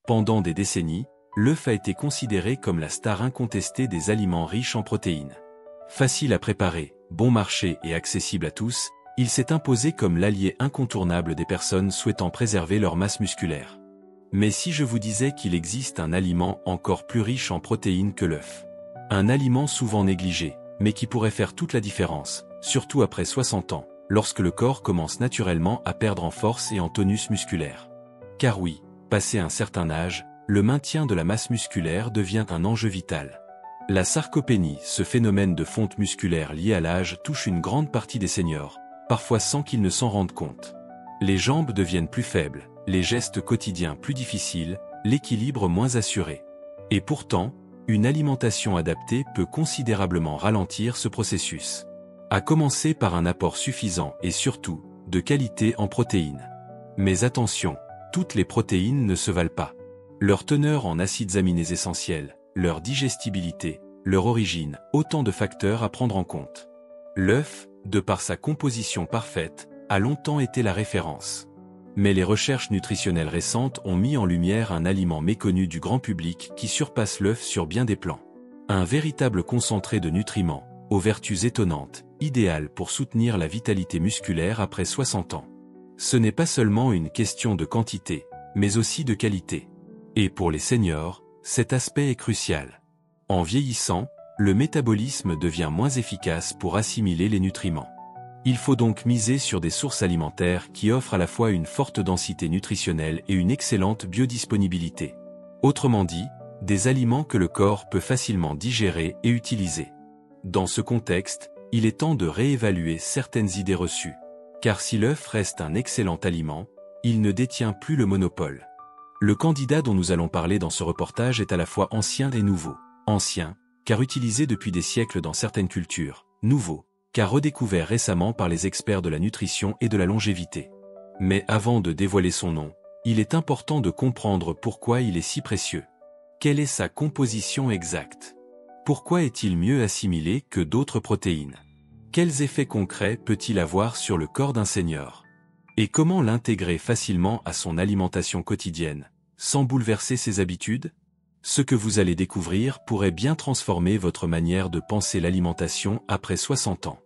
Pendant des décennies, l'œuf a été considéré comme la star incontestée des aliments riches en protéines. Facile à préparer, bon marché et accessible à tous, il s'est imposé comme l'allié incontournable des personnes souhaitant préserver leur masse musculaire. Mais si je vous disais qu'il existe un aliment encore plus riche en protéines que l'œuf? Un aliment souvent négligé, mais qui pourrait faire toute la différence, surtout après 60 ans, lorsque le corps commence naturellement à perdre en force et en tonus musculaire. Car oui, passé un certain âge, le maintien de la masse musculaire devient un enjeu vital. La sarcopénie, ce phénomène de fonte musculaire lié à l'âge, touche une grande partie des seniors, parfois sans qu'ils ne s'en rendent compte. Les jambes deviennent plus faibles, les gestes quotidiens plus difficiles, l'équilibre moins assuré. Et pourtant, une alimentation adaptée peut considérablement ralentir ce processus. À commencer par un apport suffisant et surtout, de qualité en protéines. Mais attention, toutes les protéines ne se valent pas. Leur teneur en acides aminés essentiels, leur digestibilité, leur origine, autant de facteurs à prendre en compte. L'œuf, de par sa composition parfaite, a longtemps été la référence. Mais les recherches nutritionnelles récentes ont mis en lumière un aliment méconnu du grand public qui surpasse l'œuf sur bien des plans. Un véritable concentré de nutriments, aux vertus étonnantes, idéal pour soutenir la vitalité musculaire après 60 ans. Ce n'est pas seulement une question de quantité, mais aussi de qualité. Et pour les seniors, cet aspect est crucial. En vieillissant, le métabolisme devient moins efficace pour assimiler les nutriments. Il faut donc miser sur des sources alimentaires qui offrent à la fois une forte densité nutritionnelle et une excellente biodisponibilité. Autrement dit, des aliments que le corps peut facilement digérer et utiliser. Dans ce contexte, il est temps de réévaluer certaines idées reçues. Car si l'œuf reste un excellent aliment, il ne détient plus le monopole. Le candidat dont nous allons parler dans ce reportage est à la fois ancien et nouveau. Ancien, car utilisé depuis des siècles dans certaines cultures. Nouveau, car redécouvert récemment par les experts de la nutrition et de la longévité. Mais avant de dévoiler son nom, il est important de comprendre pourquoi il est si précieux. Quelle est sa composition exacte? Pourquoi est-il mieux assimilé que d'autres protéines? Quels effets concrets peut-il avoir sur le corps d'un senior? Et comment l'intégrer facilement à son alimentation quotidienne, sans bouleverser ses habitudes? Ce que vous allez découvrir pourrait bien transformer votre manière de penser l'alimentation après 60 ans.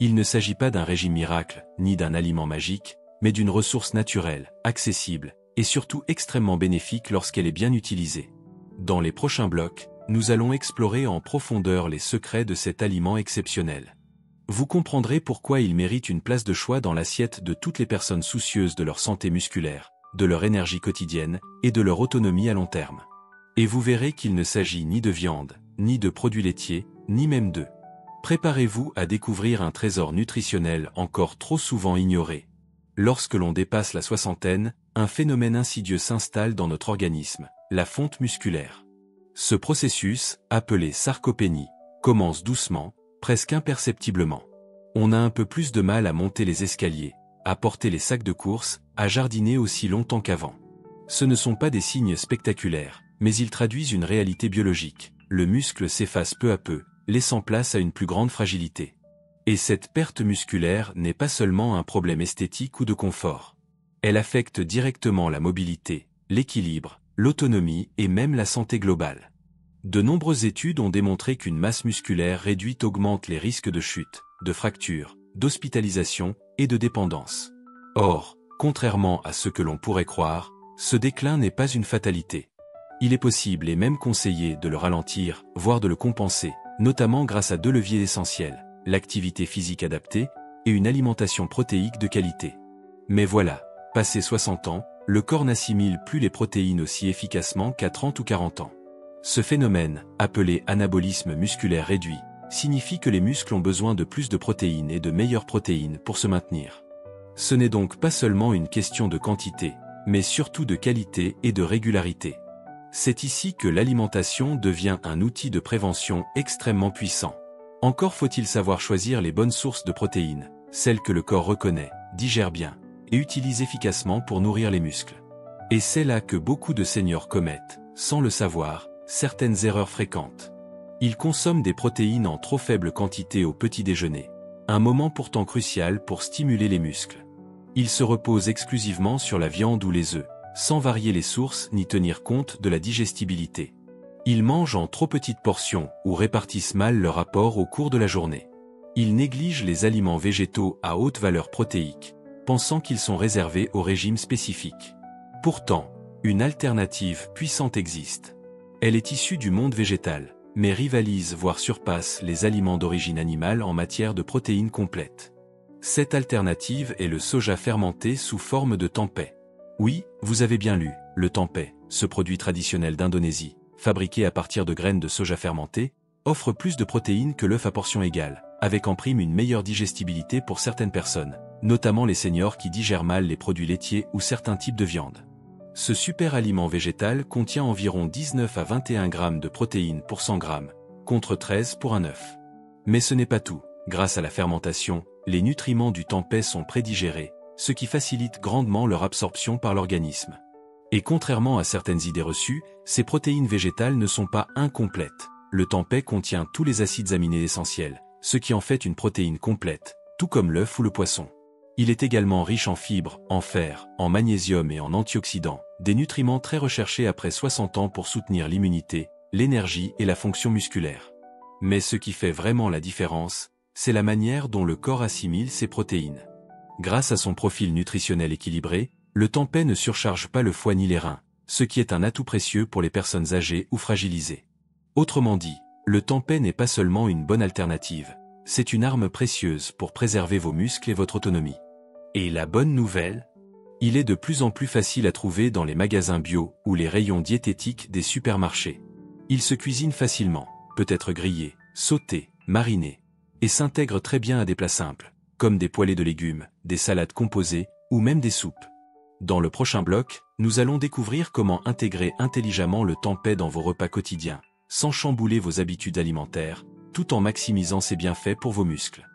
Il ne s'agit pas d'un régime miracle, ni d'un aliment magique, mais d'une ressource naturelle, accessible, et surtout extrêmement bénéfique lorsqu'elle est bien utilisée. Dans les prochains blocs, nous allons explorer en profondeur les secrets de cet aliment exceptionnel. Vous comprendrez pourquoi il mérite une place de choix dans l'assiette de toutes les personnes soucieuses de leur santé musculaire, de leur énergie quotidienne et de leur autonomie à long terme. Et vous verrez qu'il ne s'agit ni de viande, ni de produits laitiers, ni même d'œufs. Préparez-vous à découvrir un trésor nutritionnel encore trop souvent ignoré. Lorsque l'on dépasse la soixantaine, un phénomène insidieux s'installe dans notre organisme, la fonte musculaire. Ce processus, appelé sarcopénie, commence doucement, presque imperceptiblement. On a un peu plus de mal à monter les escaliers, à porter les sacs de course, à jardiner aussi longtemps qu'avant. Ce ne sont pas des signes spectaculaires, mais ils traduisent une réalité biologique. Le muscle s'efface peu à peu, laissant place à une plus grande fragilité. Et cette perte musculaire n'est pas seulement un problème esthétique ou de confort. Elle affecte directement la mobilité, l'équilibre, l'autonomie et même la santé globale. De nombreuses études ont démontré qu'une masse musculaire réduite augmente les risques de chute, de fracture, d'hospitalisation et de dépendance. Or, contrairement à ce que l'on pourrait croire, ce déclin n'est pas une fatalité. Il est possible et même conseillé de le ralentir, voire de le compenser, notamment grâce à deux leviers essentiels, l'activité physique adaptée et une alimentation protéique de qualité. Mais voilà, passé 60 ans, le corps n'assimile plus les protéines aussi efficacement qu'à 30 ou 40 ans. Ce phénomène, appelé anabolisme musculaire réduit, signifie que les muscles ont besoin de plus de protéines et de meilleures protéines pour se maintenir. Ce n'est donc pas seulement une question de quantité, mais surtout de qualité et de régularité. C'est ici que l'alimentation devient un outil de prévention extrêmement puissant. Encore faut-il savoir choisir les bonnes sources de protéines, celles que le corps reconnaît, digère bien, et utilise efficacement pour nourrir les muscles. Et c'est là que beaucoup de seniors commettent, sans le savoir, certaines erreurs fréquentes. Ils consomment des protéines en trop faible quantité au petit déjeuner, un moment pourtant crucial pour stimuler les muscles. Ils se reposent exclusivement sur la viande ou les œufs, sans varier les sources ni tenir compte de la digestibilité. Ils mangent en trop petites portions ou répartissent mal leur apport au cours de la journée. Ils négligent les aliments végétaux à haute valeur protéique, pensant qu'ils sont réservés au régime spécifique. Pourtant, une alternative puissante existe. Elle est issue du monde végétal, mais rivalise voire surpasse les aliments d'origine animale en matière de protéines complètes. Cette alternative est le soja fermenté sous forme de tempeh. Oui, vous avez bien lu, le tempeh, ce produit traditionnel d'Indonésie, fabriqué à partir de graines de soja fermentées, offre plus de protéines que l'œuf à portion égale, avec en prime une meilleure digestibilité pour certaines personnes, notamment les seniors qui digèrent mal les produits laitiers ou certains types de viande. Ce super aliment végétal contient environ 19 à 21 grammes de protéines pour 100 grammes, contre 13 pour un œuf. Mais ce n'est pas tout. Grâce à la fermentation, les nutriments du tempeh sont prédigérés, ce qui facilite grandement leur absorption par l'organisme. Et contrairement à certaines idées reçues, ces protéines végétales ne sont pas incomplètes. Le tempeh contient tous les acides aminés essentiels, ce qui en fait une protéine complète, tout comme l'œuf ou le poisson. Il est également riche en fibres, en fer, en magnésium et en antioxydants, des nutriments très recherchés après 60 ans pour soutenir l'immunité, l'énergie et la fonction musculaire. Mais ce qui fait vraiment la différence, c'est la manière dont le corps assimile ces protéines. Grâce à son profil nutritionnel équilibré, le tempeh ne surcharge pas le foie ni les reins, ce qui est un atout précieux pour les personnes âgées ou fragilisées. Autrement dit, le tempeh n'est pas seulement une bonne alternative, c'est une arme précieuse pour préserver vos muscles et votre autonomie. Et la bonne nouvelle? Il est de plus en plus facile à trouver dans les magasins bio ou les rayons diététiques des supermarchés. Il se cuisine facilement, peut être grillé, sauté, mariné, et s'intègre très bien à des plats simples, comme des poêlées de légumes, des salades composées, ou même des soupes. Dans le prochain bloc, nous allons découvrir comment intégrer intelligemment le tempeh dans vos repas quotidiens, sans chambouler vos habitudes alimentaires, tout en maximisant ses bienfaits pour vos muscles.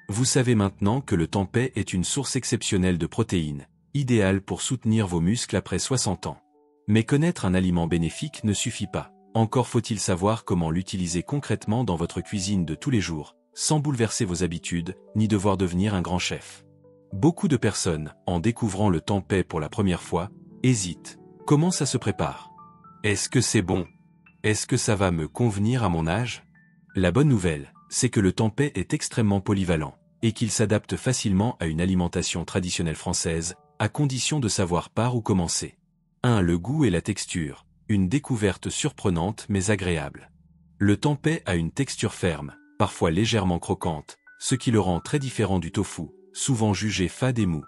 Vous savez maintenant que le tempeh est une source exceptionnelle de protéines, idéale pour soutenir vos muscles après 60 ans. Mais connaître un aliment bénéfique ne suffit pas. Encore faut-il savoir comment l'utiliser concrètement dans votre cuisine de tous les jours, sans bouleverser vos habitudes, ni devoir devenir un grand chef. Beaucoup de personnes, en découvrant le tempeh pour la première fois, hésitent. Comment ça se prépare? Est-ce que c'est bon? Est-ce que ça va me convenir à mon âge? La bonne nouvelle, c'est que le tempeh est extrêmement polyvalent, et qu'il s'adapte facilement à une alimentation traditionnelle française, à condition de savoir par où commencer. 1. Le goût et la texture, une découverte surprenante mais agréable. Le tempeh a une texture ferme, parfois légèrement croquante, ce qui le rend très différent du tofu, souvent jugé fade et mou.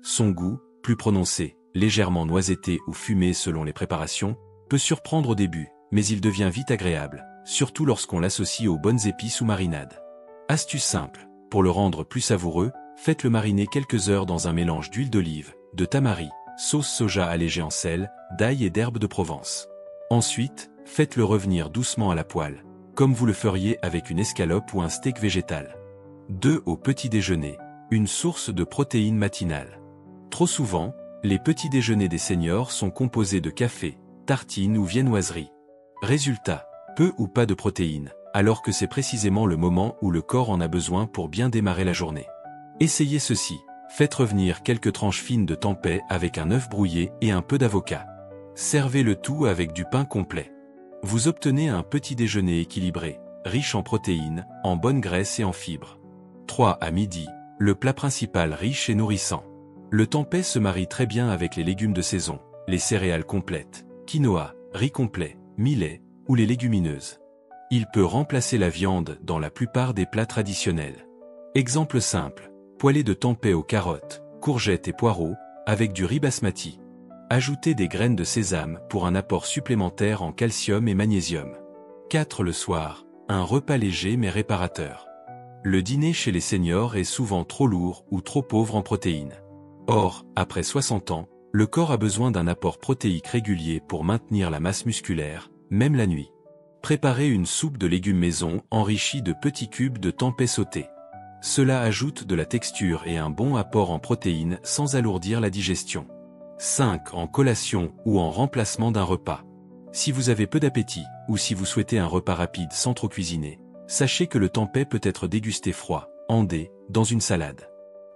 Son goût, plus prononcé, légèrement noisetté ou fumé selon les préparations, peut surprendre au début, mais il devient vite agréable, surtout lorsqu'on l'associe aux bonnes épices ou marinades. Astuce simple, pour le rendre plus savoureux, faites-le mariner quelques heures dans un mélange d'huile d'olive, de tamari, sauce soja allégée en sel, d'ail et d'herbes de Provence. Ensuite, faites-le revenir doucement à la poêle, comme vous le feriez avec une escalope ou un steak végétal. 2. Au petit déjeuner, une source de protéines matinales. Trop souvent, les petits déjeuners des seniors sont composés de café, tartines ou viennoiseries. Résultat, peu ou pas de protéines, alors que c'est précisément le moment où le corps en a besoin pour bien démarrer la journée. Essayez ceci, faites revenir quelques tranches fines de tempeh avec un œuf brouillé et un peu d'avocat. Servez le tout avec du pain complet. Vous obtenez un petit déjeuner équilibré, riche en protéines, en bonne graisse et en fibres. 3. À midi, le plat principal riche et nourrissant. Le tempeh se marie très bien avec les légumes de saison, les céréales complètes, quinoa, riz complet, millet, ou les légumineuses. Il peut remplacer la viande dans la plupart des plats traditionnels. Exemple simple, poêlée de tempeh aux carottes, courgettes et poireaux, avec du riz basmati. Ajoutez des graines de sésame pour un apport supplémentaire en calcium et magnésium. 4. Le soir, un repas léger mais réparateur. Le dîner chez les seniors est souvent trop lourd ou trop pauvre en protéines. Or, après 60 ans, le corps a besoin d'un apport protéique régulier pour maintenir la masse musculaire, même la nuit. Préparez une soupe de légumes maison enrichie de petits cubes de tempeh sauté. Cela ajoute de la texture et un bon apport en protéines sans alourdir la digestion. 5. En collation ou en remplacement d'un repas. Si vous avez peu d'appétit, ou si vous souhaitez un repas rapide sans trop cuisiner, sachez que le tempeh peut être dégusté froid, en dés, dans une salade.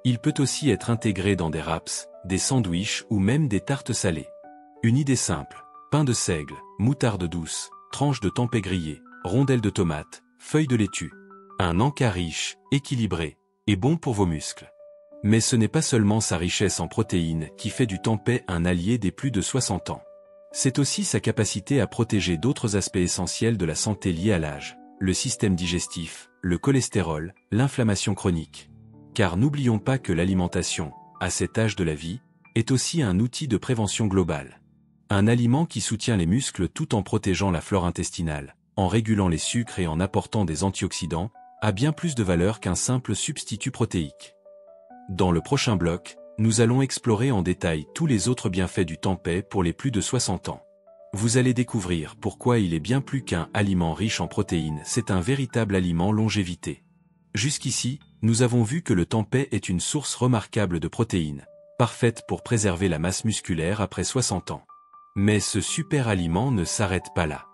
Il peut aussi être intégré dans des wraps, des sandwichs ou même des tartes salées. Une idée simple: pain de seigle, moutarde douce, tranches de tempeh grillées, rondelles de tomates, feuilles de laitue. Un encas riche, équilibré, et bon pour vos muscles. Mais ce n'est pas seulement sa richesse en protéines qui fait du tempeh un allié des plus de 60 ans. C'est aussi sa capacité à protéger d'autres aspects essentiels de la santé liés à l'âge: le système digestif, le cholestérol, l'inflammation chronique. Car n'oublions pas que l'alimentation, à cet âge de la vie, est aussi un outil de prévention globale. Un aliment qui soutient les muscles tout en protégeant la flore intestinale, en régulant les sucres et en apportant des antioxydants, a bien plus de valeur qu'un simple substitut protéique. Dans le prochain bloc, nous allons explorer en détail tous les autres bienfaits du tempeh pour les plus de 60 ans. Vous allez découvrir pourquoi il est bien plus qu'un aliment riche en protéines, c'est un véritable aliment longévité. Jusqu'ici, nous avons vu que le tempeh est une source remarquable de protéines, parfaite pour préserver la masse musculaire après 60 ans. Mais ce super aliment ne s'arrête pas là.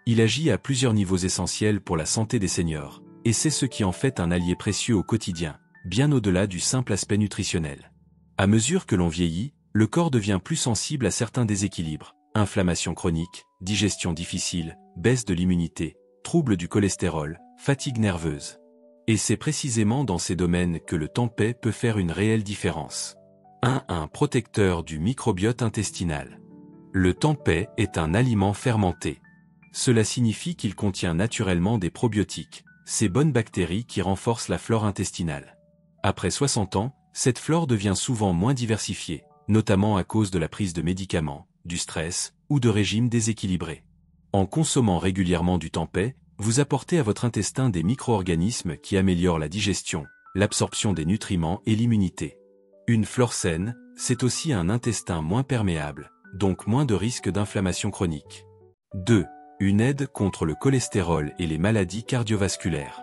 Il agit à plusieurs niveaux essentiels pour la santé des seniors, et c'est ce qui en fait un allié précieux au quotidien, bien au-delà du simple aspect nutritionnel. À mesure que l'on vieillit, le corps devient plus sensible à certains déséquilibres: inflammation chronique, digestion difficile, baisse de l'immunité, troubles du cholestérol, fatigue nerveuse. Et c'est précisément dans ces domaines que le tempeh peut faire une réelle différence. 1. Un protecteur du microbiote intestinal. Le tempeh est un aliment fermenté. Cela signifie qu'il contient naturellement des probiotiques, ces bonnes bactéries qui renforcent la flore intestinale. Après 60 ans, cette flore devient souvent moins diversifiée, notamment à cause de la prise de médicaments, du stress ou de régimes déséquilibrés. En consommant régulièrement du tempeh, vous apportez à votre intestin des micro-organismes qui améliorent la digestion, l'absorption des nutriments et l'immunité. Une flore saine, c'est aussi un intestin moins perméable, donc moins de risque d'inflammation chronique. 2. Une aide contre le cholestérol et les maladies cardiovasculaires.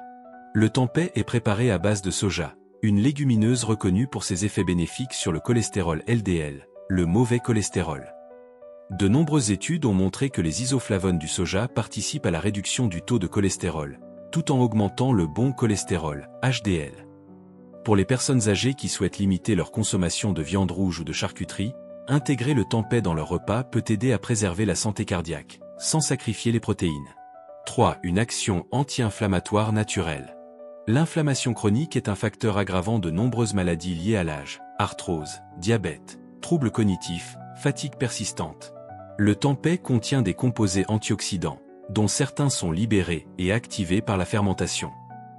Le tempeh est préparé à base de soja, une légumineuse reconnue pour ses effets bénéfiques sur le cholestérol LDL, le mauvais cholestérol. De nombreuses études ont montré que les isoflavones du soja participent à la réduction du taux de cholestérol, tout en augmentant le bon cholestérol, HDL. Pour les personnes âgées qui souhaitent limiter leur consommation de viande rouge ou de charcuterie, intégrer le tempeh dans leur repas peut aider à préserver la santé cardiaque, sans sacrifier les protéines. 3. Une action anti-inflammatoire naturelle. L'inflammation chronique est un facteur aggravant de nombreuses maladies liées à l'âge: arthrose, diabète, troubles cognitifs, fatigue persistante. Le tempeh contient des composés antioxydants, dont certains sont libérés et activés par la fermentation.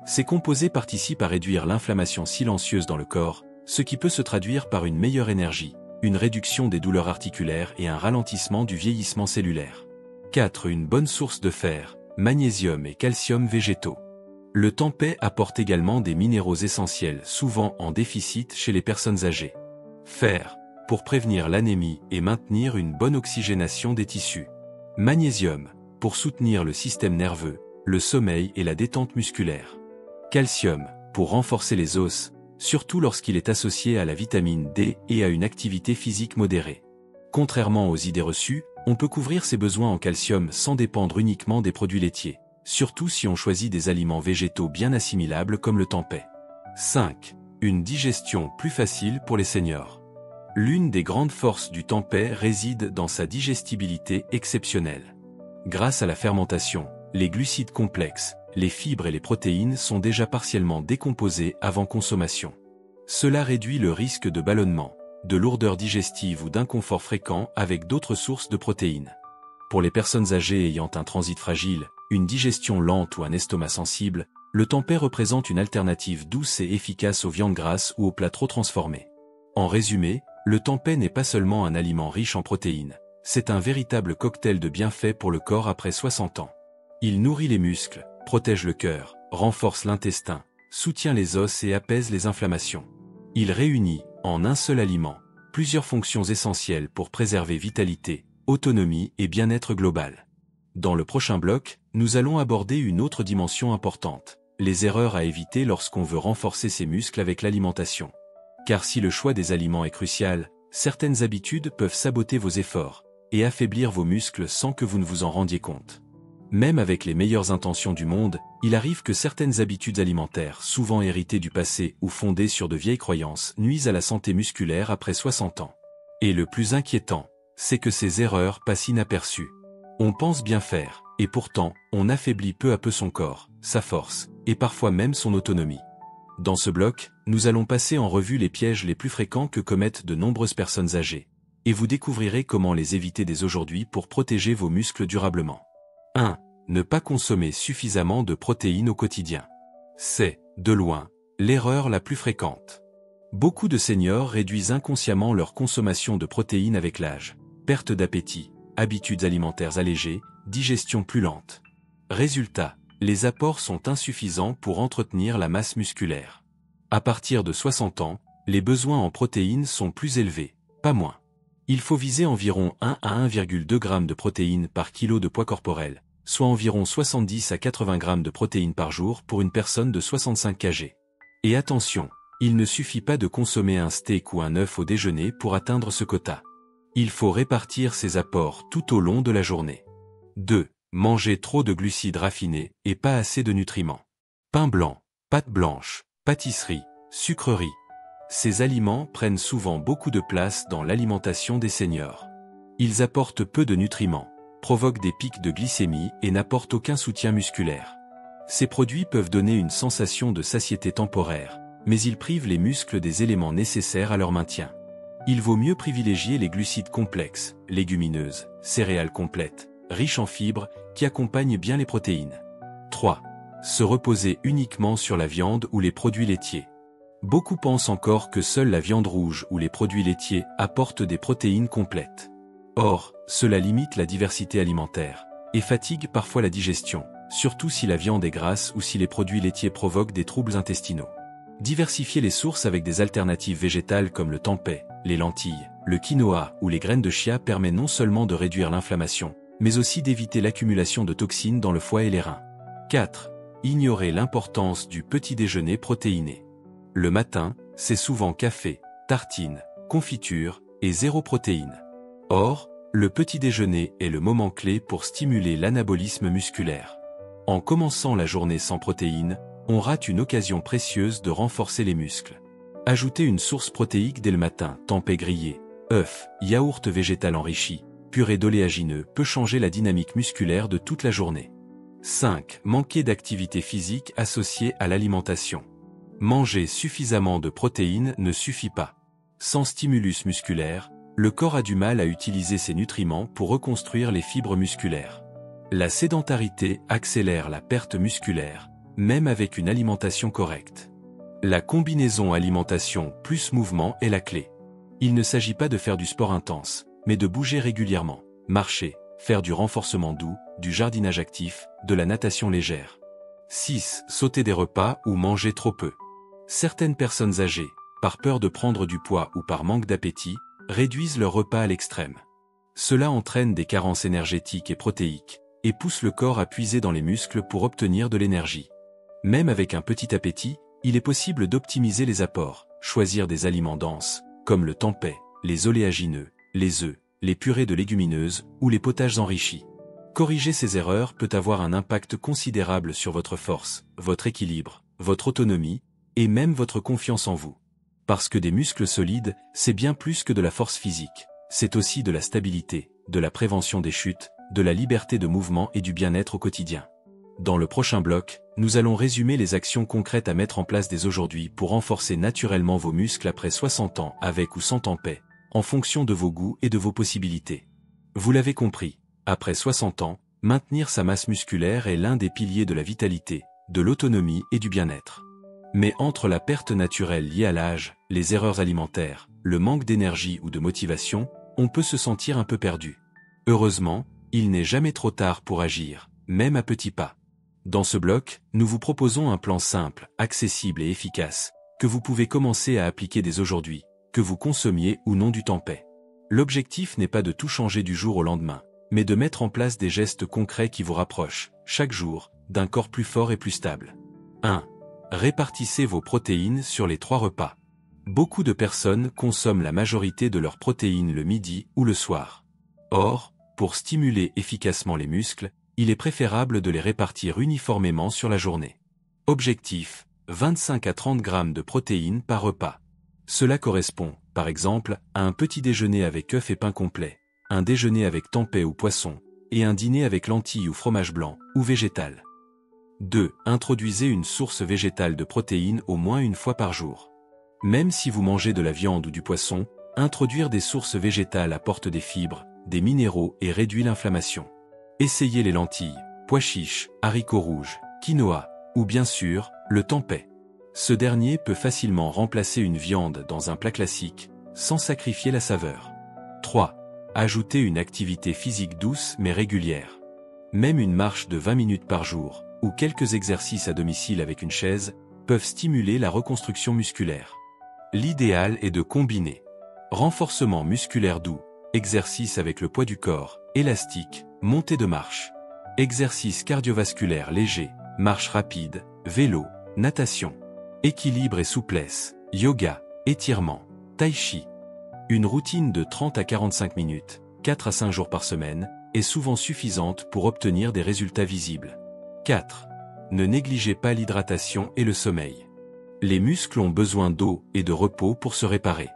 Ces composés participent à réduire l'inflammation silencieuse dans le corps, ce qui peut se traduire par une meilleure énergie, une réduction des douleurs articulaires et un ralentissement du vieillissement cellulaire. 4. Une bonne source de fer, magnésium et calcium végétaux. Le tempeh apporte également des minéraux essentiels souvent en déficit chez les personnes âgées. Fer, pour prévenir l'anémie et maintenir une bonne oxygénation des tissus. Magnésium, pour soutenir le système nerveux, le sommeil et la détente musculaire. Calcium, pour renforcer les os, surtout lorsqu'il est associé à la vitamine D et à une activité physique modérée. Contrairement aux idées reçues, on peut couvrir ses besoins en calcium sans dépendre uniquement des produits laitiers, surtout si on choisit des aliments végétaux bien assimilables comme le tempeh. 5. Une digestion plus facile pour les seniors. L'une des grandes forces du tempeh réside dans sa digestibilité exceptionnelle. Grâce à la fermentation, les glucides complexes, les fibres et les protéines sont déjà partiellement décomposés avant consommation. Cela réduit le risque de ballonnement, de lourdeur digestive ou d'inconfort fréquent avec d'autres sources de protéines. Pour les personnes âgées ayant un transit fragile, une digestion lente ou un estomac sensible, le tempeh représente une alternative douce et efficace aux viandes grasses ou aux plats trop transformés. En résumé, le tempeh n'est pas seulement un aliment riche en protéines, c'est un véritable cocktail de bienfaits pour le corps après 60 ans. Il nourrit les muscles, protège le cœur, renforce l'intestin, soutient les os et apaise les inflammations. Il réunit, en un seul aliment, plusieurs fonctions essentielles pour préserver vitalité, autonomie et bien-être global. Dans le prochain bloc, nous allons aborder une autre dimension importante, les erreurs à éviter lorsqu'on veut renforcer ses muscles avec l'alimentation. Car si le choix des aliments est crucial, certaines habitudes peuvent saboter vos efforts et affaiblir vos muscles sans que vous ne vous en rendiez compte. Même avec les meilleures intentions du monde, il arrive que certaines habitudes alimentaires, souvent héritées du passé ou fondées sur de vieilles croyances, nuisent à la santé musculaire après 60 ans. Et le plus inquiétant, c'est que ces erreurs passent inaperçues. On pense bien faire, et pourtant, on affaiblit peu à peu son corps, sa force, et parfois même son autonomie. Dans ce bloc, nous allons passer en revue les pièges les plus fréquents que commettent de nombreuses personnes âgées. Et vous découvrirez comment les éviter dès aujourd'hui pour protéger vos muscles durablement. 1. Ne pas consommer suffisamment de protéines au quotidien. C'est, de loin, l'erreur la plus fréquente. Beaucoup de seniors réduisent inconsciemment leur consommation de protéines avec l'âge. Perte d'appétit, habitudes alimentaires allégées, digestion plus lente. Résultat, les apports sont insuffisants pour entretenir la masse musculaire. À partir de 60 ans, les besoins en protéines sont plus élevés, pas moins. Il faut viser environ 1 à 1,2 g de protéines par kilo de poids corporel, soit environ 70 à 80 g de protéines par jour pour une personne de 65 kg. Et attention, il ne suffit pas de consommer un steak ou un œuf au déjeuner pour atteindre ce quota. Il faut répartir ces apports tout au long de la journée. 2. Manger trop de glucides raffinés et pas assez de nutriments. Pain blanc, pâtes blanches, pâtisseries, sucreries. Ces aliments prennent souvent beaucoup de place dans l'alimentation des seniors. Ils apportent peu de nutriments, provoquent des pics de glycémie et n'apportent aucun soutien musculaire. Ces produits peuvent donner une sensation de satiété temporaire, mais ils privent les muscles des éléments nécessaires à leur maintien. Il vaut mieux privilégier les glucides complexes, légumineuses, céréales complètes, riches en fibres, qui accompagnent bien les protéines. 3. Se reposer uniquement sur la viande ou les produits laitiers. Beaucoup pensent encore que seule la viande rouge ou les produits laitiers apportent des protéines complètes. Or, cela limite la diversité alimentaire, et fatigue parfois la digestion, surtout si la viande est grasse ou si les produits laitiers provoquent des troubles intestinaux. Diversifier les sources avec des alternatives végétales comme le tempeh, les lentilles, le quinoa ou les graines de chia permet non seulement de réduire l'inflammation, mais aussi d'éviter l'accumulation de toxines dans le foie et les reins. 4. Ignorer l'importance du petit déjeuner protéiné. Le matin, c'est souvent café, tartines, confiture et zéro protéine. Or, le petit déjeuner est le moment clé pour stimuler l'anabolisme musculaire. En commençant la journée sans protéines, on rate une occasion précieuse de renforcer les muscles. Ajoutez une source protéique dès le matin, tempeh grillé, œufs, yaourt végétal enrichi, purée d'oléagineux peut changer la dynamique musculaire de toute la journée. 5. Manquer d'activité physique associée à l'alimentation. Manger suffisamment de protéines ne suffit pas. Sans stimulus musculaire, le corps a du mal à utiliser ses nutriments pour reconstruire les fibres musculaires. La sédentarité accélère la perte musculaire, même avec une alimentation correcte. La combinaison alimentation plus mouvement est la clé. Il ne s'agit pas de faire du sport intense, mais de bouger régulièrement, marcher, faire du renforcement doux, du jardinage actif, de la natation légère. 6. Sauter des repas ou manger trop peu. Certaines personnes âgées, par peur de prendre du poids ou par manque d'appétit, réduisent leur repas à l'extrême. Cela entraîne des carences énergétiques et protéiques, et pousse le corps à puiser dans les muscles pour obtenir de l'énergie. Même avec un petit appétit, il est possible d'optimiser les apports, choisir des aliments denses, comme le tempeh, les oléagineux, les œufs, les purées de légumineuses ou les potages enrichis. Corriger ces erreurs peut avoir un impact considérable sur votre force, votre équilibre, votre autonomie, et même votre confiance en vous. Parce que des muscles solides, c'est bien plus que de la force physique, c'est aussi de la stabilité, de la prévention des chutes, de la liberté de mouvement et du bien-être au quotidien. Dans le prochain bloc, nous allons résumer les actions concrètes à mettre en place dès aujourd'hui pour renforcer naturellement vos muscles après 60 ans avec ou sans tempeh, en fonction de vos goûts et de vos possibilités. Vous l'avez compris, après 60 ans, maintenir sa masse musculaire est l'un des piliers de la vitalité, de l'autonomie et du bien-être. Mais entre la perte naturelle liée à l'âge, les erreurs alimentaires, le manque d'énergie ou de motivation, on peut se sentir un peu perdu. Heureusement, il n'est jamais trop tard pour agir, même à petits pas. Dans ce bloc, nous vous proposons un plan simple, accessible et efficace, que vous pouvez commencer à appliquer dès aujourd'hui, que vous consommiez ou non du tempeh. L'objectif n'est pas de tout changer du jour au lendemain, mais de mettre en place des gestes concrets qui vous rapprochent, chaque jour, d'un corps plus fort et plus stable. 1. Répartissez vos protéines sur les 3 repas. Beaucoup de personnes consomment la majorité de leurs protéines le midi ou le soir. Or, pour stimuler efficacement les muscles, il est préférable de les répartir uniformément sur la journée. Objectif, 25 à 30 g de protéines par repas. Cela correspond, par exemple, à un petit déjeuner avec œufs et pain complet, un déjeuner avec tempeh ou poisson, et un dîner avec lentilles ou fromage blanc, ou végétal. 2. Introduisez une source végétale de protéines au moins une fois par jour. Même si vous mangez de la viande ou du poisson, introduire des sources végétales apporte des fibres, des minéraux et réduit l'inflammation. Essayez les lentilles, pois chiches, haricots rouges, quinoa, ou bien sûr, le tempeh. Ce dernier peut facilement remplacer une viande dans un plat classique, sans sacrifier la saveur. 3. Ajoutez une activité physique douce mais régulière. Même une marche de 20 minutes par jour, ou quelques exercices à domicile avec une chaise, peuvent stimuler la reconstruction musculaire. L'idéal est de combiner renforcement musculaire doux, exercice avec le poids du corps, élastique, montée de marche, exercice cardiovasculaire léger, marche rapide, vélo, natation, équilibre et souplesse, yoga, étirement, tai chi. Une routine de 30 à 45 minutes, 4 à 5 jours par semaine, est souvent suffisante pour obtenir des résultats visibles. 4. Ne négligez pas l'hydratation et le sommeil. Les muscles ont besoin d'eau et de repos pour se réparer.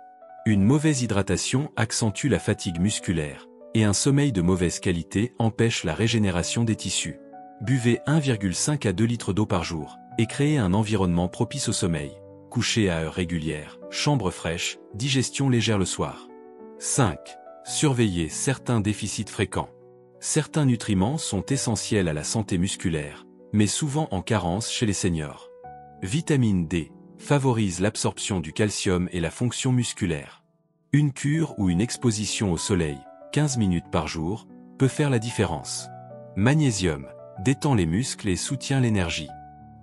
Une mauvaise hydratation accentue la fatigue musculaire, et un sommeil de mauvaise qualité empêche la régénération des tissus. Buvez 1,5 à 2 litres d'eau par jour, et créez un environnement propice au sommeil. Coucher à heure régulière, chambre fraîche, digestion légère le soir. 5. Surveillez certains déficits fréquents. Certains nutriments sont essentiels à la santé musculaire, mais souvent en carence chez les seniors. Vitamine D favorise l'absorption du calcium et la fonction musculaire. Une cure ou une exposition au soleil, 15 minutes par jour, peut faire la différence. Magnésium détend les muscles et soutient l'énergie.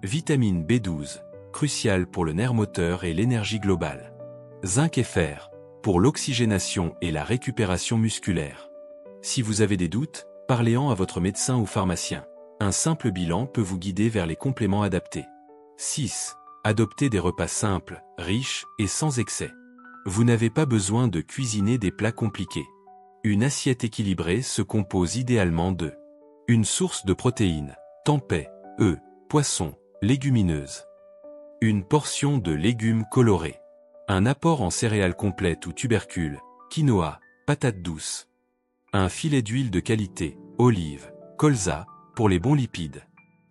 Vitamine B12, cruciale pour le nerf moteur et l'énergie globale. Zinc et fer, pour l'oxygénation et la récupération musculaire. Si vous avez des doutes, parlez-en à votre médecin ou pharmacien. Un simple bilan peut vous guider vers les compléments adaptés. 6. Adoptez des repas simples, riches et sans excès. Vous n'avez pas besoin de cuisiner des plats compliqués. Une assiette équilibrée se compose idéalement de une source de protéines, tempeh, œufs, poissons, légumineuses. Une portion de légumes colorés. Un apport en céréales complètes ou tubercules, quinoa, patates douces. Un filet d'huile de qualité, olive, colza, pour les bons lipides.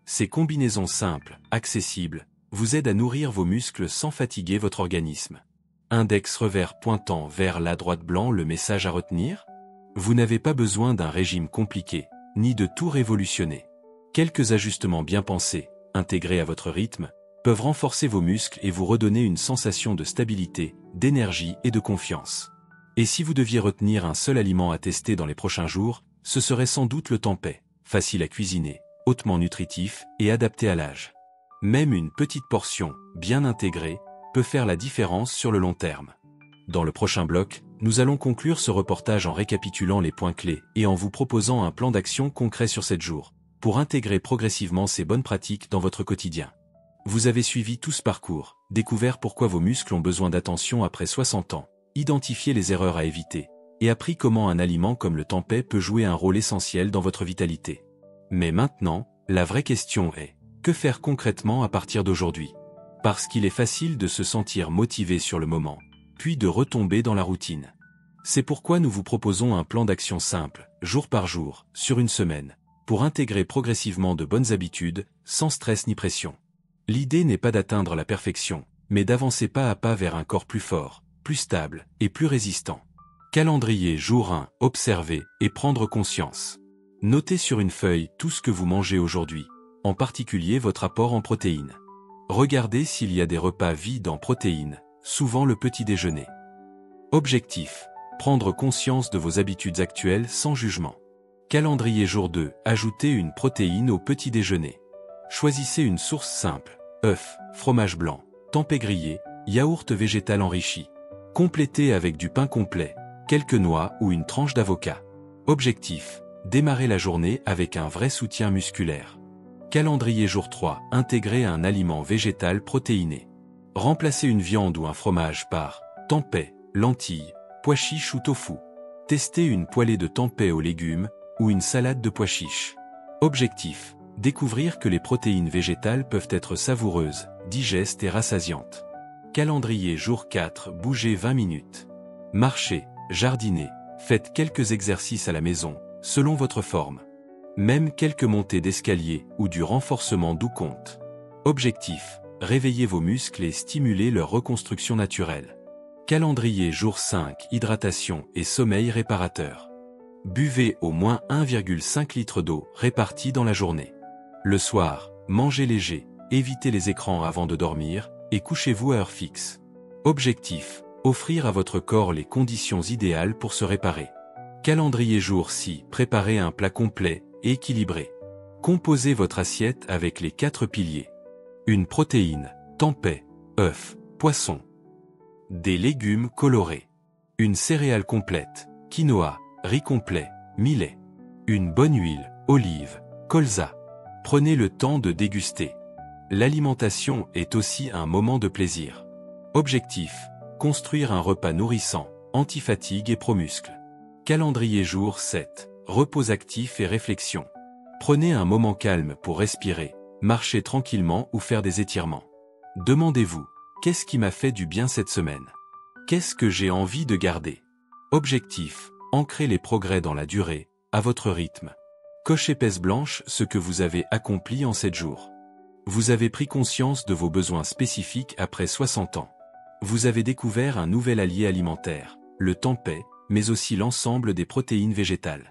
Ces combinaisons simples, accessibles, vous aident à nourrir vos muscles sans fatiguer votre organisme. Index revers pointant vers la droite blanc, le message à retenir? Vous n'avez pas besoin d'un régime compliqué, ni de tout révolutionner. Quelques ajustements bien pensés, intégrés à votre rythme, peuvent renforcer vos muscles et vous redonner une sensation de stabilité, d'énergie et de confiance. Et si vous deviez retenir un seul aliment à tester dans les prochains jours, ce serait sans doute le tempeh, facile à cuisiner, hautement nutritif et adapté à l'âge. Même une petite portion, bien intégrée, peut faire la différence sur le long terme. Dans le prochain bloc, nous allons conclure ce reportage en récapitulant les points clés et en vous proposant un plan d'action concret sur 7 jours, pour intégrer progressivement ces bonnes pratiques dans votre quotidien. Vous avez suivi tout ce parcours, découvert pourquoi vos muscles ont besoin d'attention après 60 ans, identifié les erreurs à éviter, et appris comment un aliment comme le tempeh peut jouer un rôle essentiel dans votre vitalité. Mais maintenant, la vraie question est, que faire concrètement à partir d'aujourd'hui? Parce qu'il est facile de se sentir motivé sur le moment, puis de retomber dans la routine. C'est pourquoi nous vous proposons un plan d'action simple, jour par jour, sur une semaine, pour intégrer progressivement de bonnes habitudes, sans stress ni pression. L'idée n'est pas d'atteindre la perfection, mais d'avancer pas à pas vers un corps plus fort, plus stable et plus résistant. Calendrier jour 1, observer et prendre conscience. Notez sur une feuille tout ce que vous mangez aujourd'hui, en particulier votre apport en protéines. Regardez s'il y a des repas vides en protéines, souvent le petit déjeuner. Objectif: prendre conscience de vos habitudes actuelles sans jugement. Calendrier jour 2, ajoutez une protéine au petit déjeuner. Choisissez une source simple, œufs, fromage blanc, tempeh grillé, yaourt végétal enrichi. Complétez avec du pain complet, quelques noix ou une tranche d'avocat. Objectif: démarrer la journée avec un vrai soutien musculaire. Calendrier jour 3, intégrer un aliment végétal protéiné. Remplacez une viande ou un fromage par tempeh, lentilles, pois chiches ou tofu. Testez une poêlée de tempeh aux légumes ou une salade de pois chiches. Objectif: découvrir que les protéines végétales peuvent être savoureuses, digestes et rassasiantes. Calendrier jour 4, bougez 20 minutes. Marcher, jardiner, Faites quelques exercices à la maison, selon votre forme. Même quelques montées d'escalier ou du renforcement doux comptent. Objectif: réveiller vos muscles et stimuler leur reconstruction naturelle. Calendrier jour 5: hydratation et sommeil réparateur. Buvez au moins 1,5 litre d'eau répartie dans la journée. Le soir, mangez léger, évitez les écrans avant de dormir et couchez-vous à heure fixe. Objectif: offrir à votre corps les conditions idéales pour se réparer. Calendrier jour 6: préparez un plat complet et équilibré. Composez votre assiette avec les 4 piliers. Une protéine, tempeh, œuf, poisson. Des légumes colorés. Une céréale complète, quinoa, riz complet, millet. Une bonne huile, olive, colza. Prenez le temps de déguster. L'alimentation est aussi un moment de plaisir. Objectif: construire un repas nourrissant, anti-fatigue et pro-muscle. Calendrier jour 7: repos actif et réflexion. Prenez un moment calme pour respirer, marcher tranquillement ou faire des étirements. Demandez-vous: qu'est-ce qui m'a fait du bien cette semaine? Qu'est-ce que j'ai envie de garder? Objectif: ancrer les progrès dans la durée, à votre rythme. Cochez pèse blanche ce que vous avez accompli en 7 jours. Vous avez pris conscience de vos besoins spécifiques après 60 ans. Vous avez découvert un nouvel allié alimentaire, le tempeh, mais aussi l'ensemble des protéines végétales.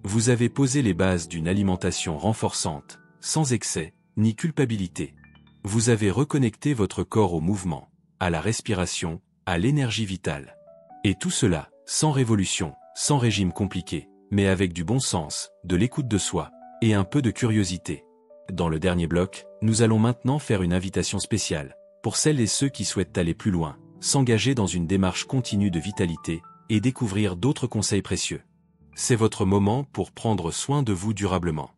Vous avez posé les bases d'une alimentation renforçante, sans excès, ni culpabilité. Vous avez reconnecté votre corps au mouvement, à la respiration, à l'énergie vitale. Et tout cela, sans révolution, sans régime compliqué, mais avec du bon sens, de l'écoute de soi, et un peu de curiosité. Dans le dernier bloc, nous allons maintenant faire une invitation spéciale, pour celles et ceux qui souhaitent aller plus loin, s'engager dans une démarche continue de vitalité, et découvrir d'autres conseils précieux. C'est votre moment pour prendre soin de vous durablement.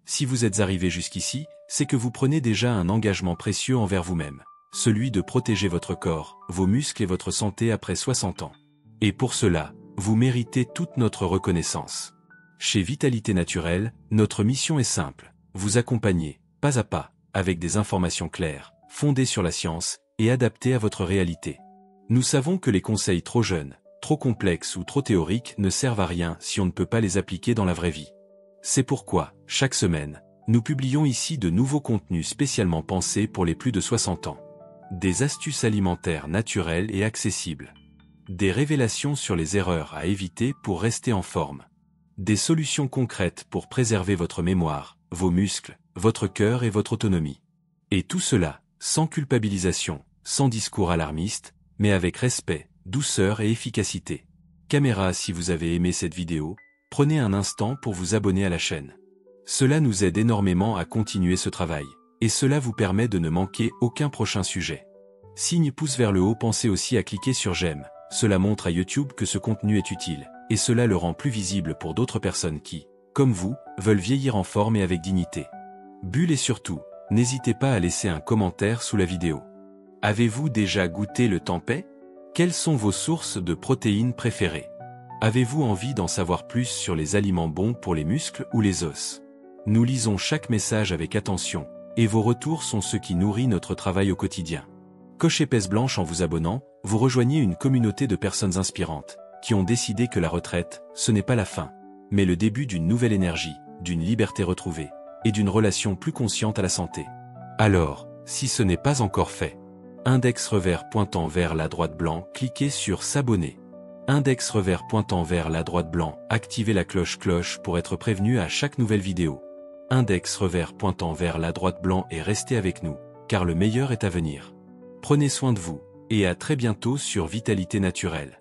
Si vous êtes arrivé jusqu'ici, c'est que vous prenez déjà un engagement précieux envers vous-même, celui de protéger votre corps, vos muscles et votre santé après 60 ans. Et pour cela, vous méritez toute notre reconnaissance. Chez Vitalité Naturelle, notre mission est simple: vous accompagner, pas à pas, avec des informations claires, fondées sur la science, et adaptées à votre réalité. Nous savons que les conseils trop jeunes, trop complexes ou trop théoriques ne servent à rien si on ne peut pas les appliquer dans la vraie vie. C'est pourquoi, chaque semaine, nous publions ici de nouveaux contenus spécialement pensés pour les plus de 60 ans. Des astuces alimentaires naturelles et accessibles. Des révélations sur les erreurs à éviter pour rester en forme. Des solutions concrètes pour préserver votre mémoire, vos muscles, votre cœur et votre autonomie. Et tout cela, sans culpabilisation, sans discours alarmiste, mais avec respect, douceur et efficacité. Caméra, si vous avez aimé cette vidéo, prenez un instant pour vous abonner à la chaîne. Cela nous aide énormément à continuer ce travail, et cela vous permet de ne manquer aucun prochain sujet. Signe pouce vers le haut, pensez aussi à cliquer sur j'aime, cela montre à YouTube que ce contenu est utile, et cela le rend plus visible pour d'autres personnes qui, comme vous, veulent vieillir en forme et avec dignité. Bulle et surtout, n'hésitez pas à laisser un commentaire sous la vidéo. Avez-vous déjà goûté le tempeh? Quelles sont vos sources de protéines préférées? Avez-vous envie d'en savoir plus sur les aliments bons pour les muscles ou les os? Nous lisons chaque message avec attention, et vos retours sont ce qui nourrit notre travail au quotidien. Cochez pèse blanche en vous abonnant, vous rejoignez une communauté de personnes inspirantes, qui ont décidé que la retraite, ce n'est pas la fin, mais le début d'une nouvelle énergie, d'une liberté retrouvée, et d'une relation plus consciente à la santé. Alors, si ce n'est pas encore fait, index revers pointant vers la droite blanc, cliquez sur s'abonner. Index revers pointant vers la droite blanc, activez la cloche pour être prévenu à chaque nouvelle vidéo. Index revers pointant vers la droite blanc et restez avec nous, car le meilleur est à venir. Prenez soin de vous, et à très bientôt sur Vitalité Naturelle.